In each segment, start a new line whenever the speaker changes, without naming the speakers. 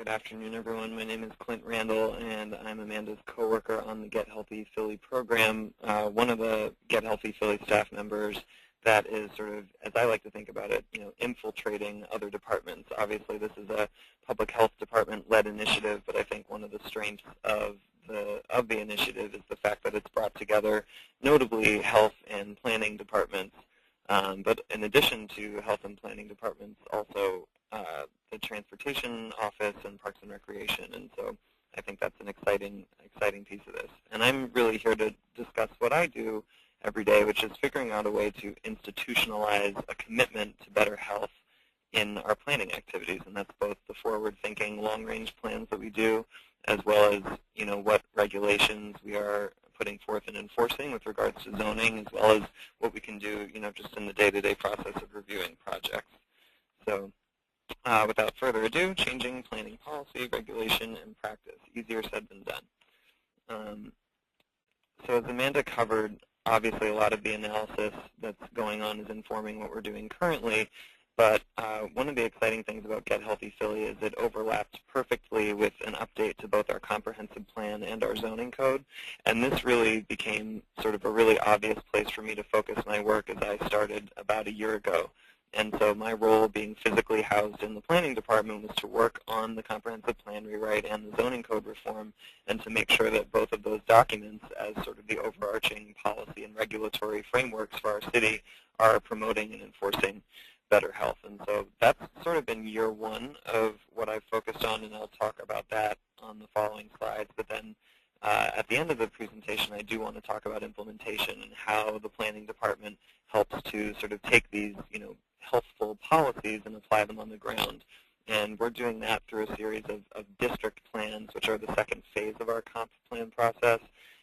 Good afternoon, everyone. My name is Clint Randall, and I'm Amanda's coworker on the Get Healthy Philly program, one of the Get Healthy Philly staff members that is sort of, as I like to think about it, infiltrating other departments. Obviously, this is a public health department-led initiative, but I think one of the strengths of the initiative is the fact that it's brought together notably health and planning departments. But in addition to health and planning departments, also the transportation office and parks and recreation, and so I think that's an exciting piece of this. And I'm really here to discuss what I do every day, which is figuring out a way to institutionalize a commitment to better health in our planning activities, and that's both the forward-thinking, long-range plans that we do, as well as what regulations we are putting forth and enforcing with regards to zoning, as well as what we can do, just in the day-to-day process of reviewing projects. So without further ado, changing planning policy, regulation, and practice. Easier said than done. So as Amanda covered, obviously a lot of the analysis that's going on is informing what we're doing currently, but one of the exciting things about Get Healthy Philly is it overlaps perfectly with an update to both our comprehensive plan and our zoning code, and this really became sort of a really obvious place for me to focus my work as I started about a year ago. And so my role, being physically housed in the planning department, was to work on the comprehensive plan rewrite and the zoning code reform, and to make sure that both of those documents, as sort of the overarching policy and regulatory frameworks for our city, are promoting and enforcing better health. And so that's sort of been year one of what I've focused on, and I'll talk about that on the following slides. But then at the end of the presentation, I do want to talk about implementation and how the planning department helps to sort of take these, healthful policies and apply them on the ground. And we're doing that through a series of district plans, which are the second phase of our comp plan process.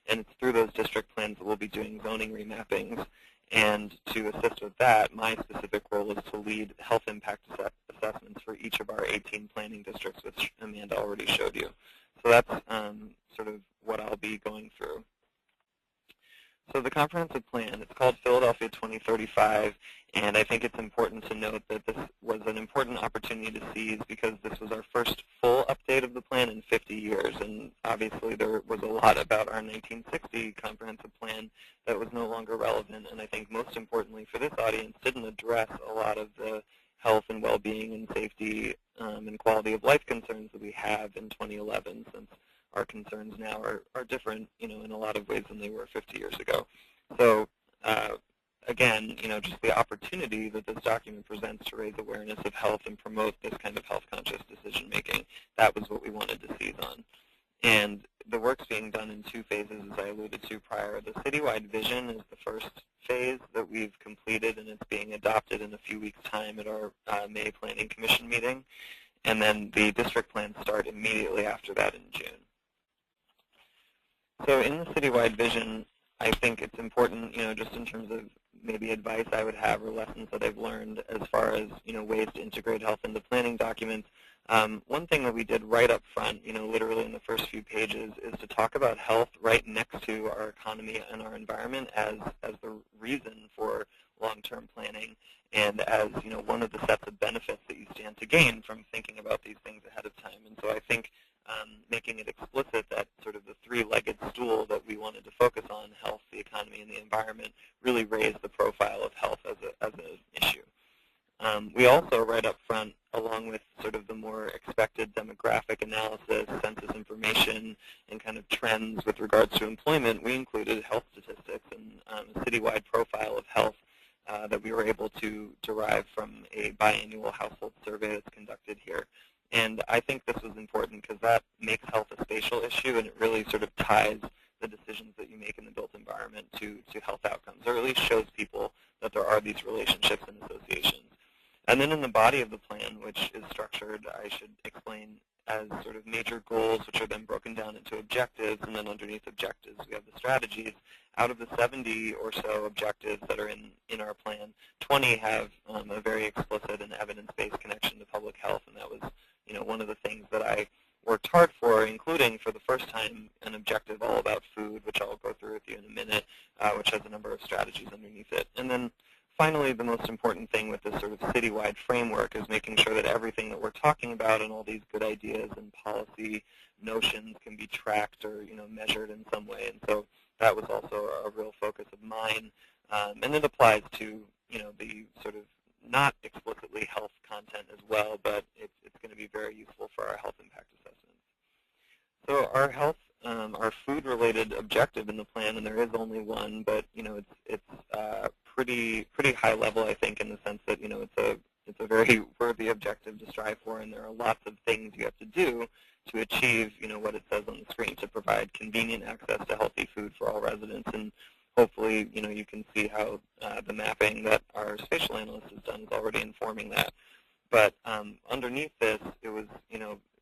And it's through those district plans that we'll be doing zoning remappings. And to assist with that, my specific role is to lead health impact assessments for each of our 18 planning districts, which Amanda already showed you. So that's sort of what I'll be going through. So the comprehensive plan, it's called Philadelphia 2035, and I think it's important to note that this was an important opportunity to seize because this was our first full update of the plan in 50 years, and obviously there was a lot about our 1960 comprehensive plan that was no longer relevant, and I think most importantly for this audience didn't address a lot of the health and well-being and safety and quality of life concerns that we have in 2011, since our concerns now are different, in a lot of ways than they were 50 years ago. So again, just the opportunity that this document presents to raise awareness of health and promote this kind of health-conscious decision-making, that was what we wanted to seize on. And the work's being done in two phases, as I alluded to prior. The Citywide Vision is the first phase that we've completed, and it's being adopted in a few weeks' time at our May Planning Commission meeting. And then the district plans start immediately after that in June. So in the Citywide Vision, I think it's important, just in terms of maybe advice I would have or lessons that I've learned as far as, ways to integrate health into planning documents. One thing that we did right up front, literally in the first few pages, is to talk about health right next to our economy and our environment as the reason for long-term planning, and as one of the sets of benefits that you stand to gain from thinking about these things ahead of time. And so I think making it explicit that sort of the three-legged stool that we wanted to focus on, health, the economy, and the environment, really raised the profile of health as an issue. We also, right up front, along with sort of the more expected demographic analysis, census information, and kind of trends with regards to employment, we included health statistics and a citywide profile of health that we were able to derive from a biannual household survey that's conducted here. And I think this was important because that makes health a spatial issue, and it really sort of ties the decisions that you make in the built environment to health outcomes, or at least shows people that there are these relationships and associations. And then in the body of the plan, which is structured, I should explain, as sort of major goals, which are then broken down into objectives, and then underneath objectives we have the strategies. Out of the 70 or so objectives that are in our plan, 20 have a very explicit and evidence-based connection to public health, and that was one of the things that I worked hard for, including for the first time an objective all about food, which I'll go through with you in a minute, which has a number of strategies underneath it. And then finally, the most important thing with this sort of citywide framework is making sure that everything that we're talking about and all these good ideas and policy notions can be tracked or measured in some way. And so that was also a real focus of mine, and it applies to the sort of not explicitly health content as well, but it's going to be very useful for our health impact assessments. So our health, our food-related objective in the plan, and there is only one, but it's pretty high level, I think, in the sense that it's a very worthy objective to strive for, and there are lots of things you have to do to achieve what it says on the screen, to provide convenient access to healthy food for all residents. And hopefully, you can see how the mapping that our spatial analyst has done is already informing that. But underneath this, it was,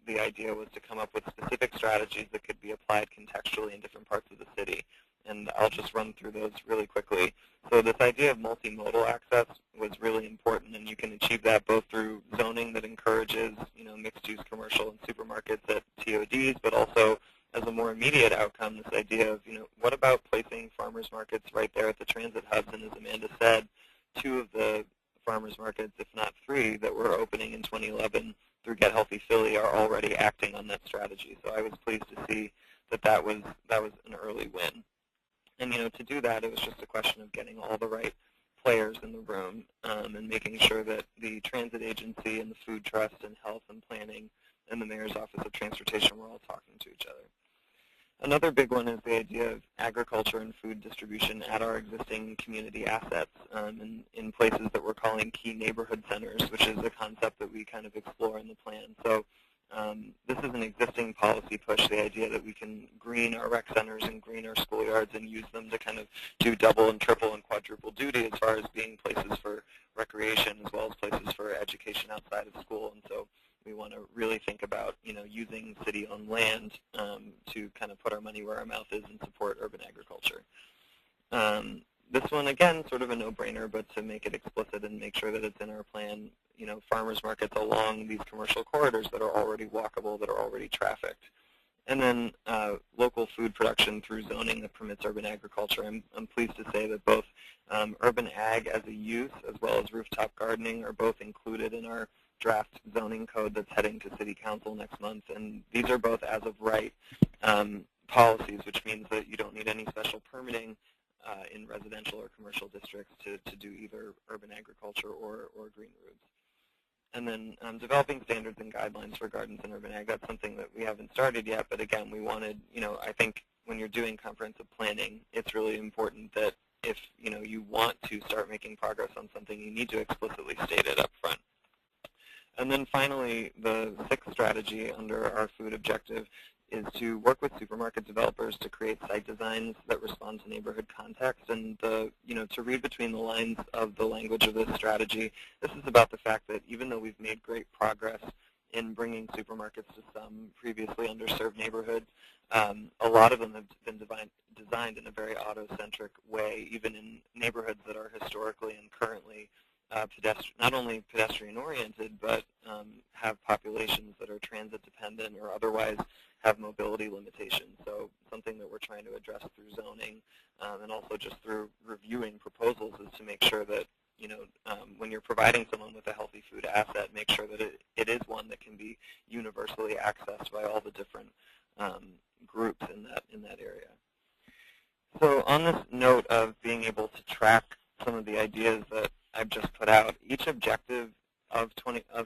the idea was to come up with specific strategies that could be applied contextually in different parts of the city. And I'll just run through those really quickly. So this idea of multimodal access was really important, and you can achieve that both through zoning that encourages, mixed-use commercial and supermarkets at TODs, but also as a more immediate outcome, this idea of, what about placing farmers markets right there at the transit hubs? And as Amanda said, 2 of the farmers markets, if not 3, that were opening in 2011 through Get Healthy Philly are already acting on that strategy. So I was pleased to see that was an early win. And to do that, it was just a question of getting all the right players in the room and making sure that the transit agency and the food trust and health and planning and the mayor's office of transportation were all talking to each other. Another big one is the idea of agriculture and food distribution at our existing community assets in places that we're calling key neighborhood centers, which is a concept that we kind of explore in the plan. So this is an existing policy push, the idea that we can green our rec centers and green our schoolyards and use them to kind of do double and triple and quadruple duty as far as being places for recreation as well as places for education outside of school. And so we want to really think about, using city-owned land to kind of put our money where our mouth is and support urban agriculture. This one, again, sort of a no-brainer, but to make it explicit and make sure that it's in our plan, farmers markets along these commercial corridors that are already walkable, that are already trafficked. And then local food production through zoning that permits urban agriculture. I'm pleased to say that both urban ag as a use as well as rooftop gardening are both included in our draft zoning code that's heading to City Council next month. And these are both as of right policies, which means that you don't need any special permitting in residential or commercial districts to do either urban agriculture or green roofs. And then developing standards and guidelines for gardens and urban ag, that's something that we haven't started yet, but again, we wanted, I think when you're doing comprehensive planning, it's really important that if, you want to start making progress on something, you need to explicitly state it up front. And then finally, the 6th strategy under our food objective is to work with supermarket developers to create site designs that respond to neighborhood context. And to read between the lines of the language of this strategy, this is about the fact that even though we've made great progress in bringing supermarkets to some previously underserved neighborhoods, a lot of them have been designed in a very auto-centric way, even in neighborhoods that are historically and currently not only pedestrian-oriented, but have populations that are transit-dependent or otherwise have mobility limitations. So something that we're trying to address through zoning and also just through reviewing proposals is to make sure that, when you're providing someone with a healthy food asset, make sure that it is one that can be universally accessed by all the different groups in that area. So on this note of being able to track some of the ideas that I've just put out, each objective of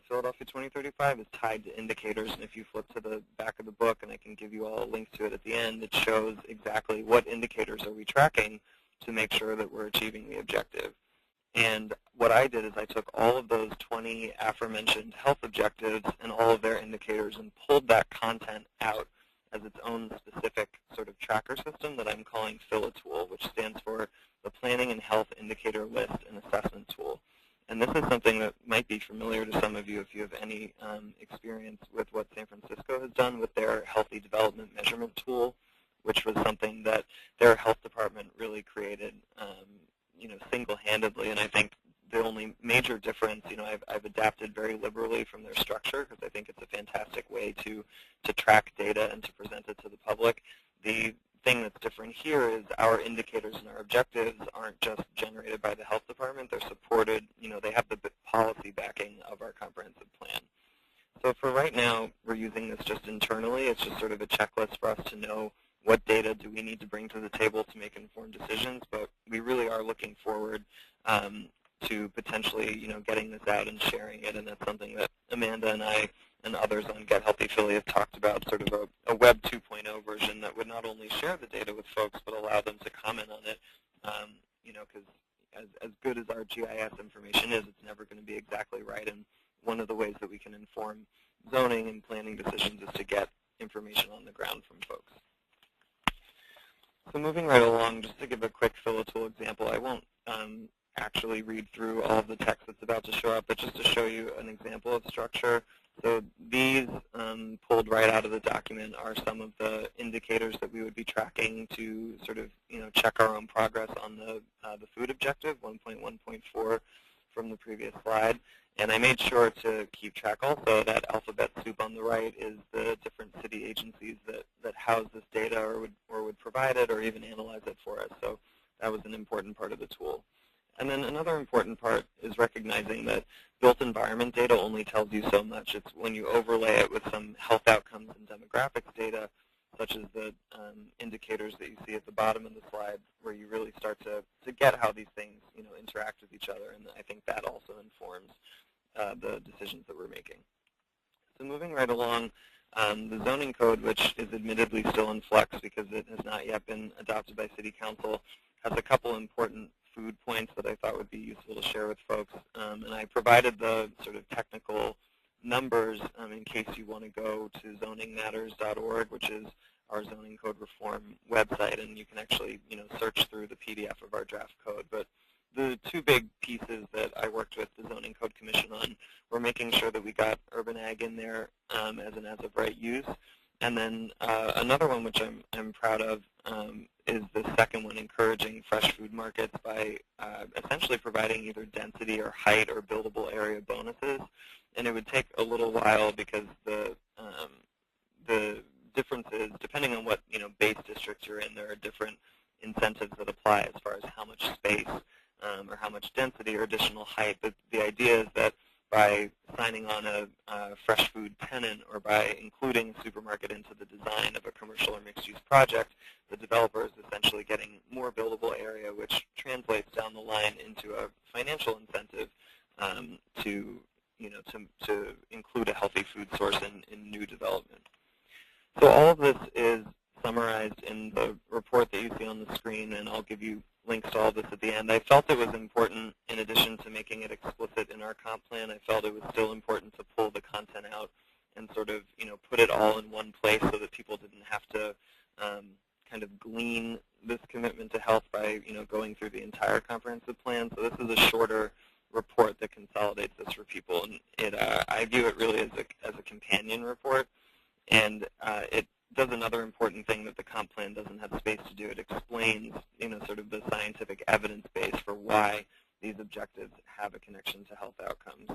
Philadelphia 2035 is tied to indicators, and if you flip to the back of the book, and I can give you all a link to it at the end, it shows exactly what indicators are we tracking to make sure that we're achieving the objective. And what I did is I took all of those 20 aforementioned health objectives and all of their indicators and pulled that content out as its own specific sort of tracker system that I'm calling PhilaTool, which stands for the Planning and Health Indicator List and Assessment Tool. And this is something that might be familiar to some of you if you have any experience with what San Francisco has done with their Healthy Development Measurement Tool, which was something that their health department really created, single-handedly. And I think the only major difference, I've adapted very liberally from their structure because I think it's a fantastic way to track data and to present it to the public. The thing that's different here is our indicators and our objectives aren't just generated by the health department. They're supported, they have the policy backing of our comprehensive plan. So for right now, we're using this just internally. It's just sort of a checklist for us to know what data do we need to bring to the table to make informed decisions, but we really are looking forward to potentially, getting this out and sharing it, and that's something that Amanda and I and others on Get Healthy Philly have talked about, sort of a Web 2.0 version that would not only share the data with folks, but allow them to comment on it, because as good as our GIS information is, it's never going to be exactly right, and one of the ways that we can inform zoning and planning decisions is to get information on the ground from folks. So moving right along, just to give a quick Philitool example, I won't actually read through all of the text that's about to show up, but just to show you an example of structure. So these pulled right out of the document are some of the indicators that we would be tracking to sort of check our own progress on the food objective, 1.1.4 from the previous slide. And I made sure to keep track also that alphabet soup on the right is the different city agencies that house this data or would provide it or even analyze it for us. So that was an important part of the tool. And then another important part is recognizing that built environment data only tells you so much. It's when you overlay it with some health outcomes and demographics data, such as the indicators that you see at the bottom of the slide, where you really start to get how these things interact with each other. And I think that also informs the decisions that we're making. So moving right along, the zoning code, which is admittedly still in flux because it has not yet been adopted by City Council, has a couple important food points that I thought would be useful to share with folks. And I provided the sort of technical numbers in case you want to go to zoningmatters.org, which is our zoning code reform website, and you can actually search through the PDF of our draft code. But the two big pieces that I worked with the Zoning Code Commission on were making sure that we got urban ag in there as an as-of-right use. And then another one, which I'm proud of, is the second one, encouraging fresh food markets by essentially providing either density or height or buildable area bonuses. And it would take a little while because the differences, depending on what base district you're in, there are different incentives that apply as far as how much space or how much density or additional height. But the idea is that by signing on a fresh food tenant or by including a supermarket into the design of a commercial or mixed-use project, the developer is essentially getting more buildable area, which translates down the line into a financial incentive to include a healthy food source in new development. So all of this is summarized in the report that you see on the screen, and I'll give you links to all this at the end. I felt it was important, in addition to making it explicit in our comp plan, I felt it was still important to pull the content out and sort of, put it all in one place so that people didn't have to kind of glean this commitment to health by, going through the entire comprehensive plan. So this is a shorter report that consolidates this for people, and I view it really as a companion report, and it does another important thing that the comp plan doesn't have space to do. It explains, sort of the scientific evidence base for why these objectives have a connection to health outcomes.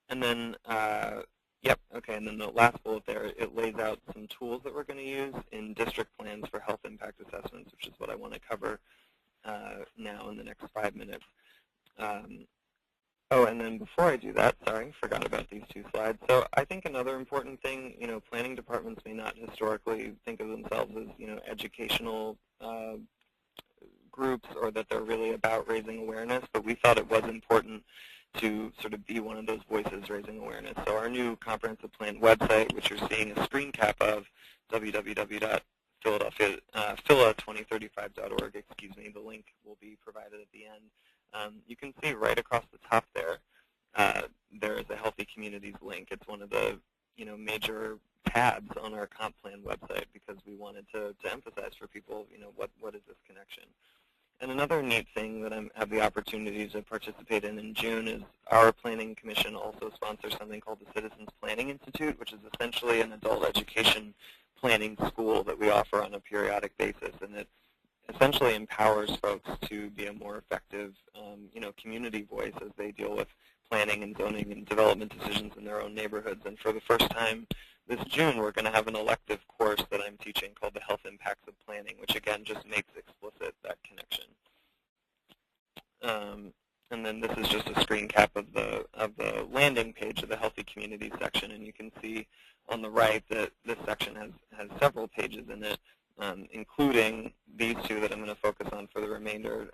And then, and then the last bullet there, it lays out some tools that we're going to use in district plans for health impact assessments, which is what I want to cover now in the next 5 minutes. And then before I do that, sorry, forgot about these two slides. So I think another important thing, planning departments may not historically think of themselves as, educational groups or that they're really about raising awareness, but we thought it was important to sort of be one of those voices raising awareness. So our new comprehensive plan website, which you're seeing a screen cap of, www.phila2035.org, the link will be provided at the end. You can see right across the top there, there is a Healthy Communities link. It's one of the major tabs on our comp plan website because we wanted to emphasize for people, what is this connection. And another neat thing that I have the opportunity to participate in June is our Planning Commission also sponsors something called the Citizens Planning Institute, which is essentially an adult education planning school that we offer on a periodic basis, and it essentially empowers folks to be a more effective, community voice as they deal with planning and zoning and development decisions in their own neighborhoods. And for the first time, this June, we're going to have an elective course that I'm teaching called the Health Impacts of Planning, which again just makes explicit that connection. And then this is just a screen cap of the landing page of the Healthy Community section, and you can see on the right that this section has several pages in it, including these two that I'm going to focus on for the remainder,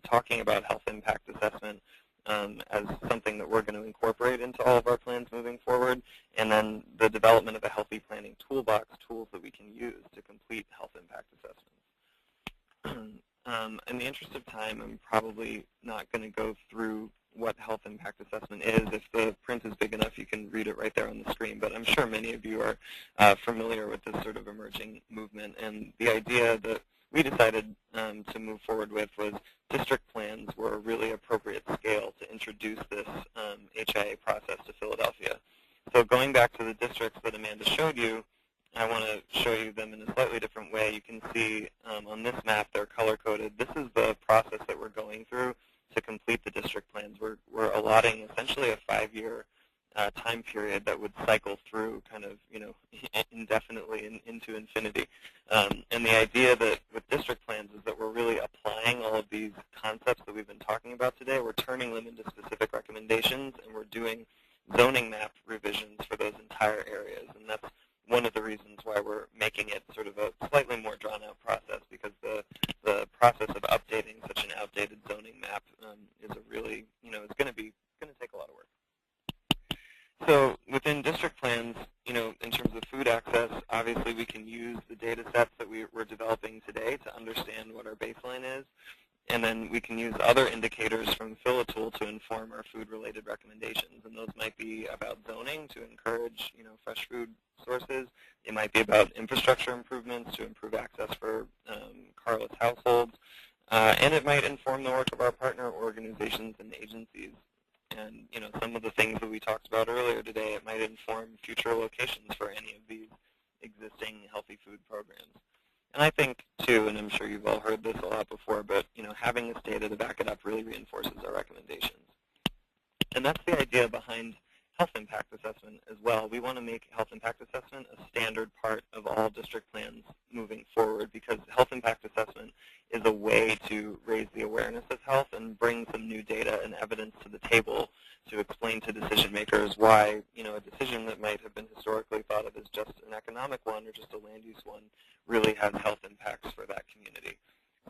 talking about health impact assessment as something that we're going to incorporate into all of our plans moving forward, and then the development of a healthy planning toolbox, tools that we can use to complete health impact assessments. In the interest of time, I'm probably not going to go through what health impact assessment is. If the print is big enough, you can read it right there on the screen, but I'm sure many of you are familiar with this sort of emerging movement. And the idea that we decided to move forward with was district plans were a really appropriate scale to introduce this HIA process to Philadelphia. So going back to the districts that Amanda showed you, I want to show you them in a slightly different way. You can see on this map, they're color-coded. This is the process that we're going through to complete the district plans. We're allotting essentially a 5-year time period that would cycle through kind of, indefinitely into infinity. And the idea that with district plans is that we're really applying all of these concepts that we've been talking about today. We're turning them into specific recommendations, and we're doing zoning map revisions for those entire areas. And that's one of the reasons why we're making it sort of a slightly more drawn-out process, because the process of updating such an outdated zoning map is a really, it's going to take a lot of work. So within district plans, in terms of food access, obviously we can use the data sets that we're developing today to understand what our baseline is. And then we can use other indicators from Philitool to inform our food-related recommendations. And those might be about zoning to encourage, fresh food sources. It might be about infrastructure improvements to improve access for carless households. And it might inform the work of our partner organizations and agencies. And, some of the things that we talked about earlier today, it might inform future locations for any of these existing healthy food programs. And I think, too, and I'm sure you've all heard this a lot before, but having this data to back it up really reinforces our recommendations. And that's the idea behind health impact assessment as well. We want to make health impact assessment a standard part of all district plans moving forward, because health impact assessment is a way to raise the awareness of health and bring some new data and evidence to the table to explain to decision makers why a decision that might have been historically thought of as just an economic one or just a land use one really has health impacts for that community.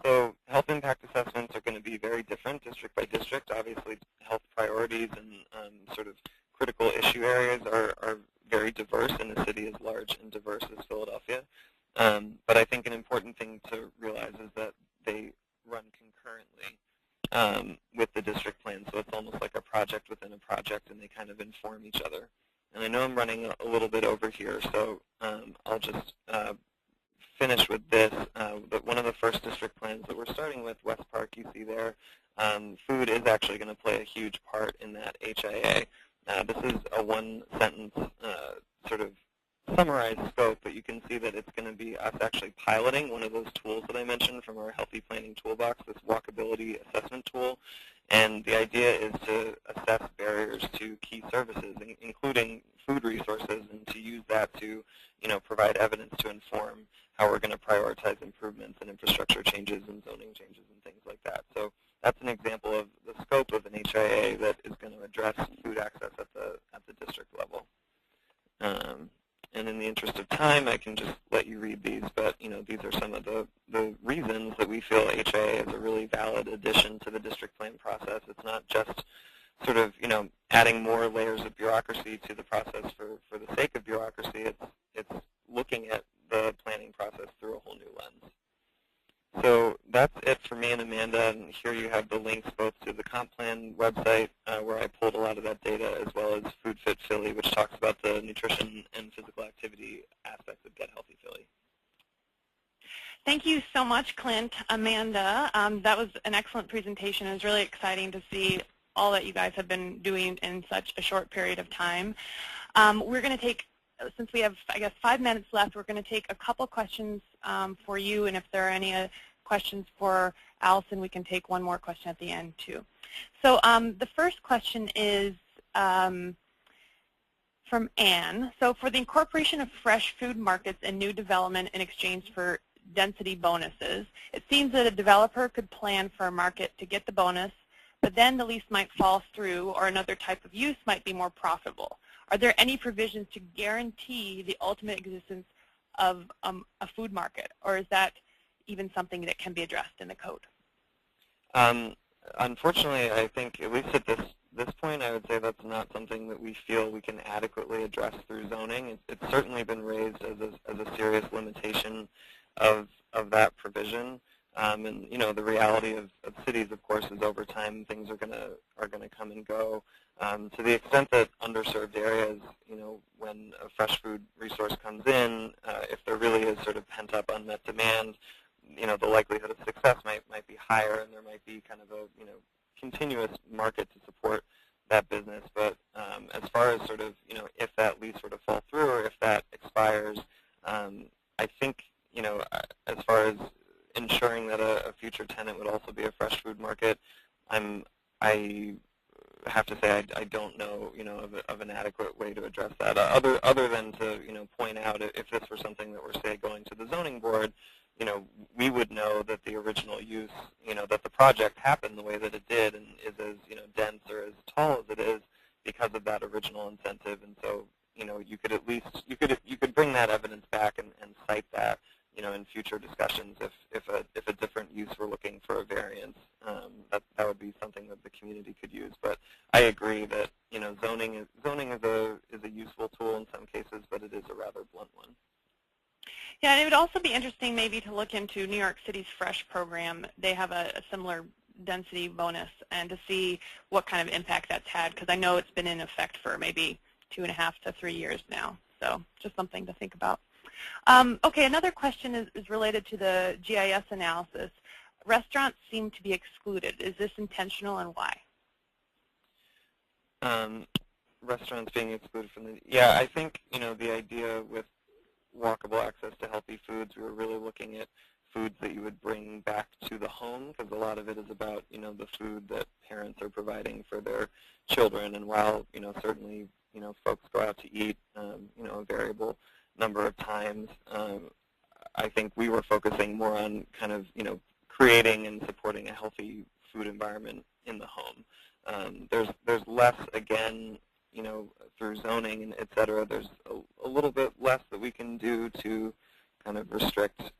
So health impact assessments are going to be very different district by district. Obviously, health priorities and sort of critical issue areas are very diverse in a city as large and diverse as Philadelphia. But I think an important thing to realize is that they run concurrently with the district plan. So it's almost like a project within a project, and they kind of inform each other. And I know I'm running a little bit over here, so I'll just finish with this. But one of the first district plans that we're starting with, West Park, you see there, food is actually going to play a huge part in that HIA. This is a one-sentence sort of summarized scope, but you can see that it's going to be us actually piloting one of those tools that I mentioned from our Healthy Planning Toolbox, this walkability assessment tool. And the idea is to assess barriers to key services, including food resources, and to use that to provide evidence to inform how we're going to prioritize improvements and infrastructure changes and zoning changes and things like that. So that's an example of the scope of an HIA that is going to address food access at the district level. And in the interest of time, I can just let you read these, but these are some of the reasons that we feel HIA is a really valid addition to the district plan process. It's not just sort of adding more layers of bureaucracy to the process for the sake of bureaucracy. It's looking at the planning process through a whole new lens. So that's it for me and Amanda, and here you have the links both to the comp plan website, where I pulled a lot of that data, as well as Food Fit Philly, which talks about the nutrition and physical activity aspects of Get Healthy Philly.
Thank you so much, Clint. Amanda, that was an excellent presentation. It was really exciting to see all that you guys have been doing in such a short period of time. We're going to take, since we have, I guess, 5 minutes left, we're going to take a couple questions for you, and if there are any questions for Allison, we can take one more question at the end, too. So the first question is, from Anne. So for the incorporation of fresh food markets and new development in exchange for density bonuses, it seems that a developer could plan for a market to get the bonus, but then the lease might fall through or another type of use might be more profitable. Are there any provisions to guarantee the ultimate existence of a food market, or is that even something that can be addressed in the code?
Unfortunately, I think, at least at this point, I would say that's not something that we feel we can adequately address through zoning. It's certainly been raised as a serious limitation of that provision. And the reality of cities, of course, is over time things are gonna come and go. To the extent that underserved areas, when a fresh food resource comes in, if there really is sort of pent-up unmet demand, the likelihood of success might be higher, and there might be kind of a continuous market to support that business. But as far as sort of if that lease were to fall through or if that expires, I think as far as ensuring that a future tenant would also be a fresh food market, I have to say I don't know of an adequate way to address that other than to point out if this were something that were, say, going to the zoning board, we would know that the original use, that the project happened the way that it did and is as dense or as tall as it is because of that original incentive. And so you could at least you could bring that evidence back and cite that in future discussions if a different use were looking for a variance. That would be something that the community could use. But I agree that zoning is a useful tool in some cases, but it is a rather blunt one.
Yeah, and it would also be interesting maybe to look into New York City's FRESH program. They have a similar density bonus, and to see what kind of impact that's had, because I know it's been in effect for maybe 2.5 to 3 years now. So just something to think about. Okay, another question is related to the GIS analysis. Restaurants seem to be excluded. Is this intentional, and why?
Restaurants being excluded from the, yeah, I think the idea with walkable access to healthy foods, we were really looking at foods that you would bring back to the home, because a lot of it is about the food that parents are providing for their children. And while certainly folks go out to eat a variable number of times, I think we were focusing more on kind of creating and supporting a healthy food environment in the home. There's less, again, through zoning and et cetera, there's a little bit less that we can do to kind of restrict,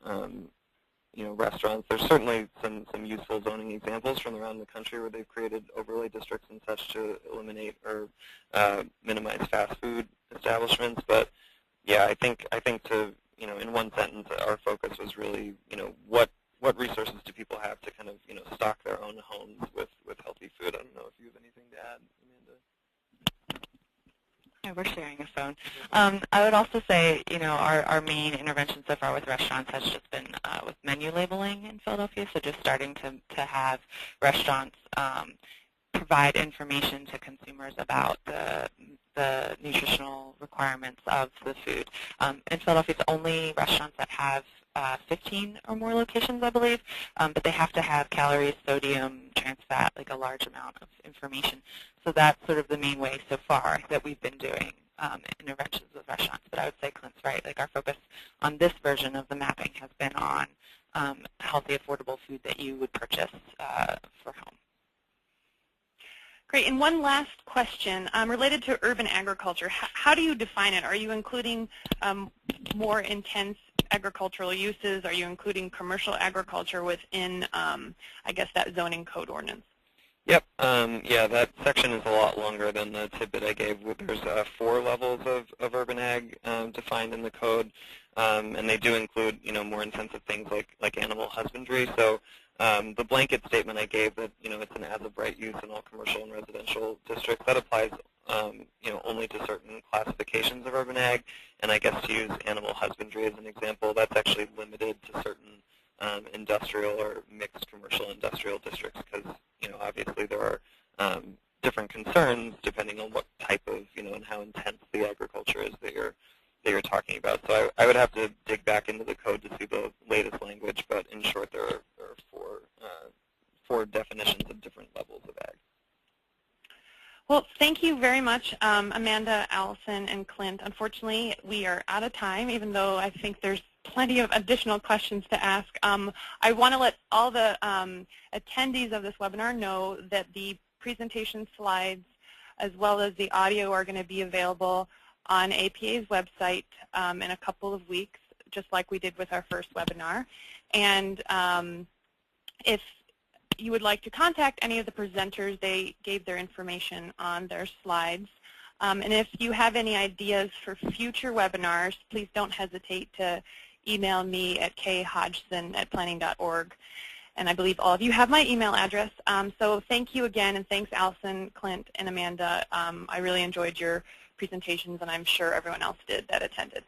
restaurants. There's certainly some useful zoning examples from around the country where they've created overlay districts and such to eliminate or minimize fast food establishments. But yeah, I think to in one sentence, our focus was really what resources do people have to kind of stock their own homes with healthy food. I don't know if you have anything to add, Amanda.
Yeah, we're sharing a phone. I would also say, our main intervention so far with restaurants has just been with menu labeling in Philadelphia, so just starting to have restaurants provide information to consumers about the nutritional requirements of the food. In Philadelphia, it's only restaurants that have 15 or more locations, I believe, but they have to have calories, sodium, trans fat, like a large amount of information. So that's sort of the main way so far that we've been doing interventions with restaurants. But I would say Clint's right. Like, our focus on this version of the mapping has been on healthy, affordable food that you would purchase for home.
Great. And one last question related to urban agriculture. How do you define it? Are you including more intense agricultural uses? Are you including commercial agriculture within, I guess, that zoning code ordinance?
Yep. Yeah, that section is a lot longer than the tidbit I gave. There's 4 levels of urban ag defined in the code, and they do include more intensive things like animal husbandry. So the blanket statement I gave that it's an as-of-right use in all commercial and residential districts, that applies only to certain classifications of urban ag. And I guess to use animal husbandry as an example, that's actually limited to certain industrial or mixed commercial industrial districts, because obviously there are different concerns depending on what type of and how intense the agriculture is that you're talking about. So I would have to dig back into the code to see the latest language, but in short, there are 4 definitions of different levels of ag.
Well, thank you very much, Amanda, Allison, and Clint. Unfortunately, we are out of time, even though I think there's plenty of additional questions to ask. I want to let all the attendees of this webinar know that the presentation slides as well as the audio are going to be available on APA's website in a couple of weeks, just like we did with our first webinar. And if you would like to contact any of the presenters, they gave their information on their slides. And if you have any ideas for future webinars, please don't hesitate to email me at khodgson@planning.org. And I believe all of you have my email address. So thank you again, and thanks Allison, Clint, and Amanda. I really enjoyed your presentations, and I'm sure everyone else did that attended.